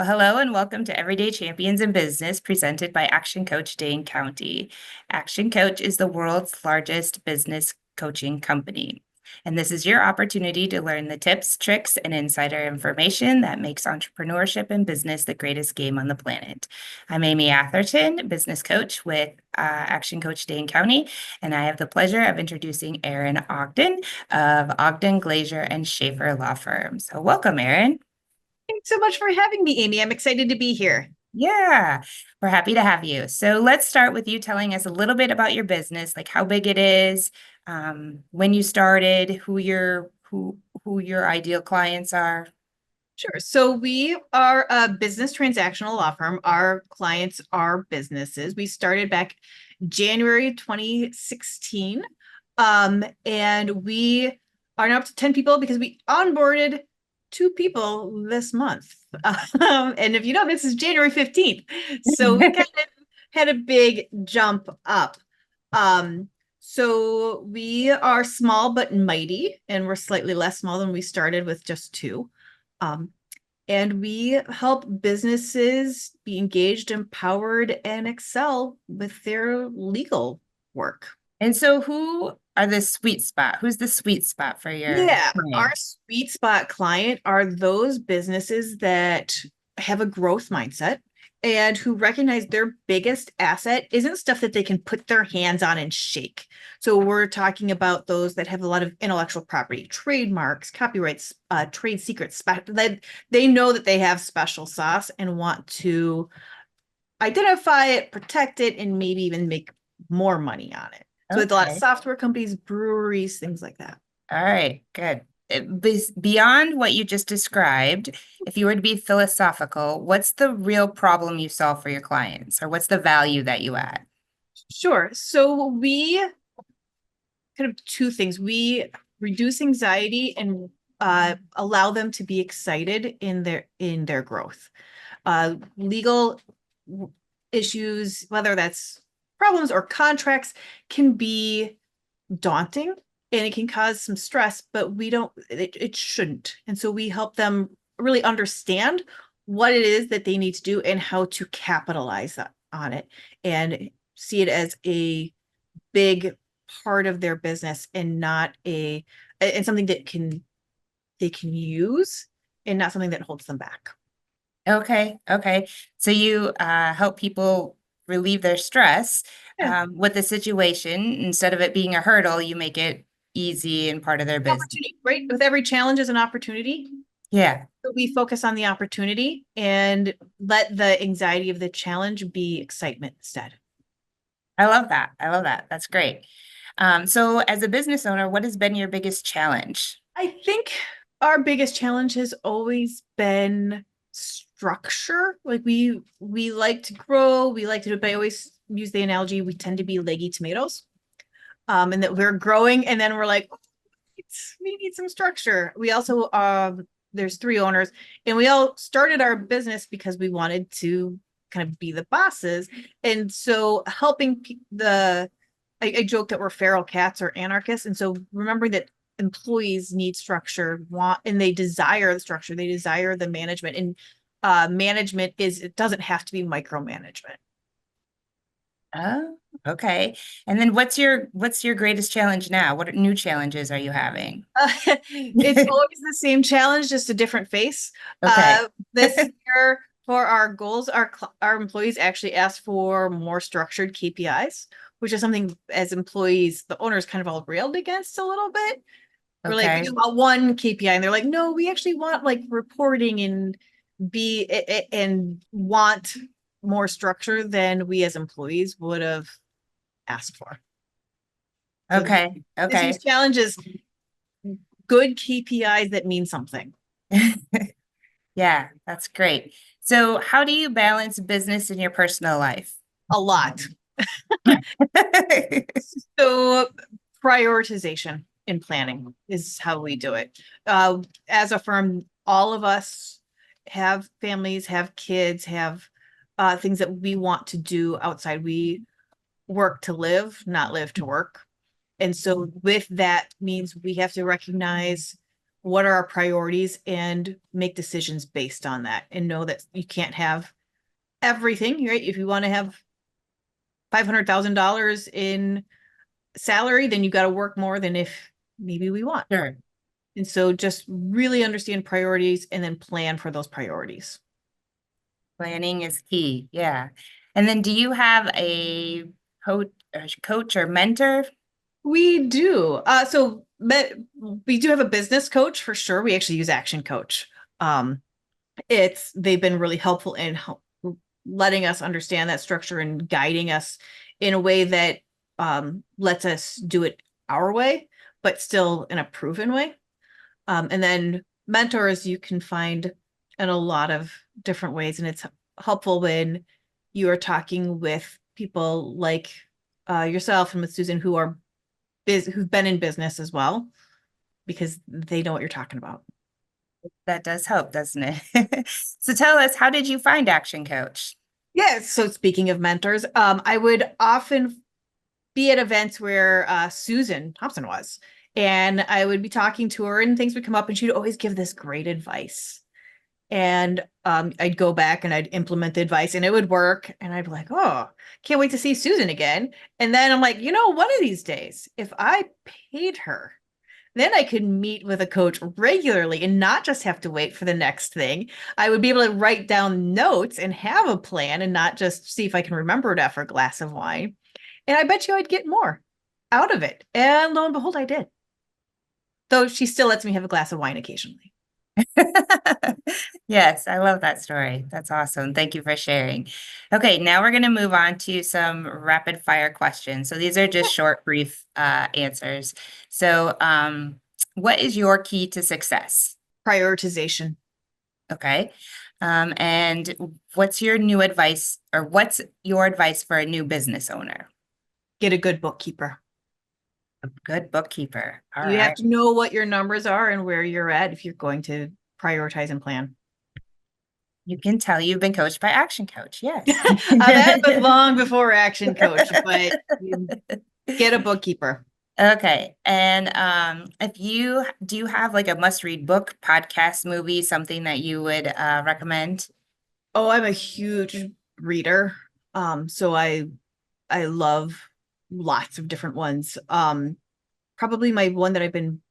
Well, hello and welcome to Everyday Champions in Business, presented by Action Coach Dane County. Action Coach is the world's largest business coaching company. And this is your opportunity to learn the tips, tricks, and insider information that makes entrepreneurship and business the greatest game on the planet. I'm Amy Atherton, business coach with Action Coach Dane County, and I have the pleasure of introducing Erin Ogden of Ogden, Glazer, and Schaefer law firm. So welcome, Erin. Thanks so much for having me, Amy. I'm excited to be here. Yeah, we're happy to have you. So let's start with you telling us a little bit about your business, like how big it is, when you started, who your ideal clients are. Sure. So we are a business transactional law firm. Our clients are businesses. We started back January 2016. And we are now up to 10 people because we onboarded 2 people this month. And if you know, this is January 15th. So we kind of had a big jump up. So we are small but mighty, and we're slightly less small than we started with just two. Um, and we help businesses be engaged, empowered, and excel with their legal work. And so who are the sweet spot? Who's the sweet spot for your Yeah, our client? sweet spot client are those businesses that have a growth mindset and who recognize their biggest asset isn't stuff that they can put their hands on and shake. So we're talking about those that have a lot of intellectual property, trademarks, copyrights, trade secrets. That they know that they have special sauce and want to identify it, protect it, and maybe even make more money on it. So it's a lot of Okay. software companies, breweries, things like that. All right, good. Beyond what you just described, if you were to be philosophical, what's the real problem you solve for your clients, or what's the value that you add? Sure. So we kind of two things. We reduce anxiety and allow them to be excited in their growth. Legal issues, whether that's problems or contracts, can be daunting and it can cause some stress, but it shouldn't. And so we help them really understand what it is that they need to do and how to capitalize on it and see it as a big part of their business and not and something that they can use and not something that holds them back. Okay, okay. So you help people relieve their stress Yeah. with the situation. Instead of it being a hurdle, you make it easy and part of their business. Opportunity, right? With every challenge is an opportunity. Yeah, So we focus on the opportunity and let the anxiety of the challenge be excitement instead. I love that. I love that. That's great. So as a business owner, what has been your biggest challenge? I think our biggest challenge has always been structure. Like we like to grow, we like to do it, but I always use the analogy we tend to be leggy tomatoes. And that we're growing and then we're like, "Oh, we need some structure." We also there's 3 owners and we all started our business because we wanted to kind of be the bosses. And so helping I joke that we're feral cats or anarchists. And so remembering that employees need structure, and they desire the structure, they desire the management. And management it doesn't have to be micromanagement. Oh, okay. And then what's your greatest challenge now? What new challenges are you having? It's always the same challenge, just a different face. Okay. This year for our goals, our employees actually asked for more structured KPIs, which is something as employees, the owners kind of all railed against a little bit. We're like, we Okay. just want one KPI, and they're like, no, we actually want like reporting and and want more structure than we as employees would have asked for. So Okay. this Okay. year's challenge is good KPIs that mean something. Yeah, that's great. So how do you balance business and your personal life? A lot. So prioritization in planning is how we do it. As a firm, all of us have families, have kids, have things that we want to do outside. We work to live, not live to work. And so with that means we have to recognize what are our priorities, and make decisions based on that, and know that you can't have everything, right? If you want to have $500,000 in salary, then you got to work more than if maybe we want. Sure. And so just really understand priorities and then plan for those priorities. Planning is key. Yeah. And then do you have a coach or mentor? We do. We do have a business coach for sure. We actually use Action Coach. Um, they've been really helpful in letting us understand that structure and guiding us in a way that lets us do it our way, but still in a proven way. And then mentors you can find in a lot of different ways, and it's helpful when you are talking with people like yourself and with Susan who've been in business as well, because they know what you're talking about. That does help, doesn't it? So tell us, how did you find Action Coach? Yes. So speaking of mentors, I would often be at events where Susan Thompson was, and I would be talking to her, and things would come up, and she'd always give this great advice. And I'd go back and I'd implement the advice, and it would work. And I'd be like, oh, can't wait to see Susan again. And then I'm like, one of these days, if I paid her, then I could meet with a coach regularly and not just have to wait for the next thing. I would be able to write down notes and have a plan and not just see if I can remember it after a glass of wine. And I bet you I'd get more out of it. And lo and behold, I did. Though she still lets me have a glass of wine occasionally. Yes, I love that story. That's awesome. Thank you for sharing. Okay, now we're going to move on to some rapid fire questions. So these are just short, brief answers. So, what is your key to success? Prioritization. Okay. And what's your new advice, or what's your advice for a new business owner? Get a good bookkeeper. A good bookkeeper. All You have right. to know what your numbers are and where you're at if you're going to prioritize and plan. You can tell you've been coached by Action Coach. Yes. That was long before Action Coach, but you get a bookkeeper. Okay. And if you do you have like a must-read book, podcast, movie, something that you would recommend? Oh, I'm a huge reader. So I love lots of different ones. Probably my one that I've been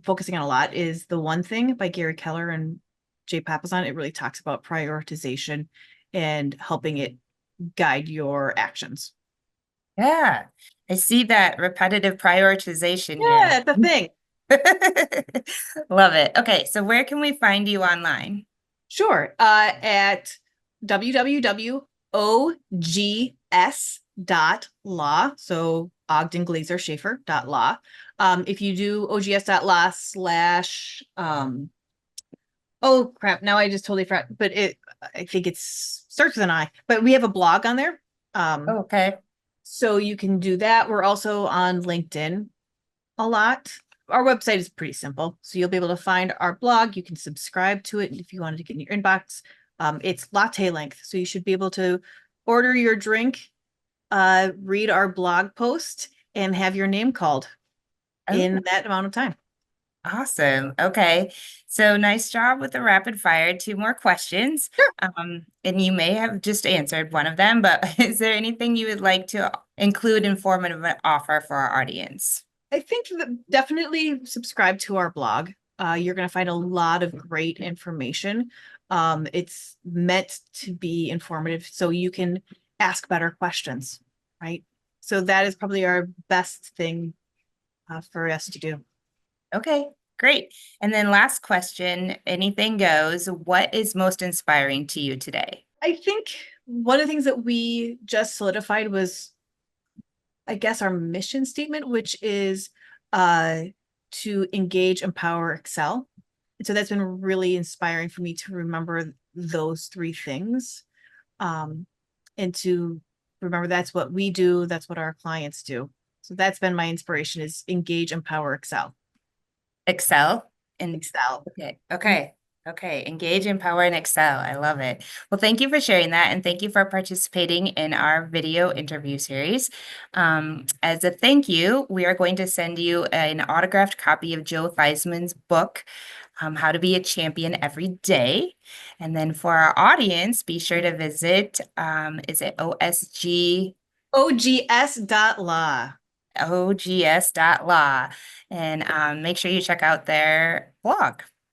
focusing on a lot is The One Thing by Gary Keller and Jay Papasan. It really talks about prioritization and helping it guide your actions. Yeah. I see that repetitive prioritization here. Yeah, the thing. Love it. Okay, so where can we find you online? Sure. At www.ogs.law. So Ogden Glazer Schaefer .law. If you do ogs.law slash oh crap, now I just totally forgot, but I think it's starts with an I, but we have a blog on there. Okay. So you can do that. We're also on LinkedIn a lot. Our website is pretty simple. So you'll be able to find our blog. You can subscribe to it if you wanted to get in your inbox. It's latte length. So you should be able to order your drink, read our blog post, and have your name called Oh, in that amount of time. awesome. Okay. So nice job with the rapid fire. Two more questions. Sure. And you may have just answered one of them, but is there anything you would like to include in form of an offer for our audience? I think that definitely subscribe to our blog. You're going to find a lot of great information. It's meant to be informative so you can ask better questions, right? So that is probably our best thing for us to do. Okay, great. And then last question, anything goes. What is most inspiring to you today? I think one of the things that we just solidified was, I guess, our mission statement, which is to engage, empower, excel. And so that's been really inspiring for me to remember those three things. And to remember that's what we do, that's what our clients do. So that's been my inspiration, is engage, empower, excel. Excel and Excel. okay. Okay. Okay, engage, empower, and excel. I love it. Well, thank you for sharing that, and thank you for participating in our video interview series. As a thank you, we are going to send you an autographed copy of Joe Theismann's book, How to Be a Champion Every Day. And then for our audience, be sure to visit, is it OSG? OGS.law. ogs.law, and make sure you check out their blog.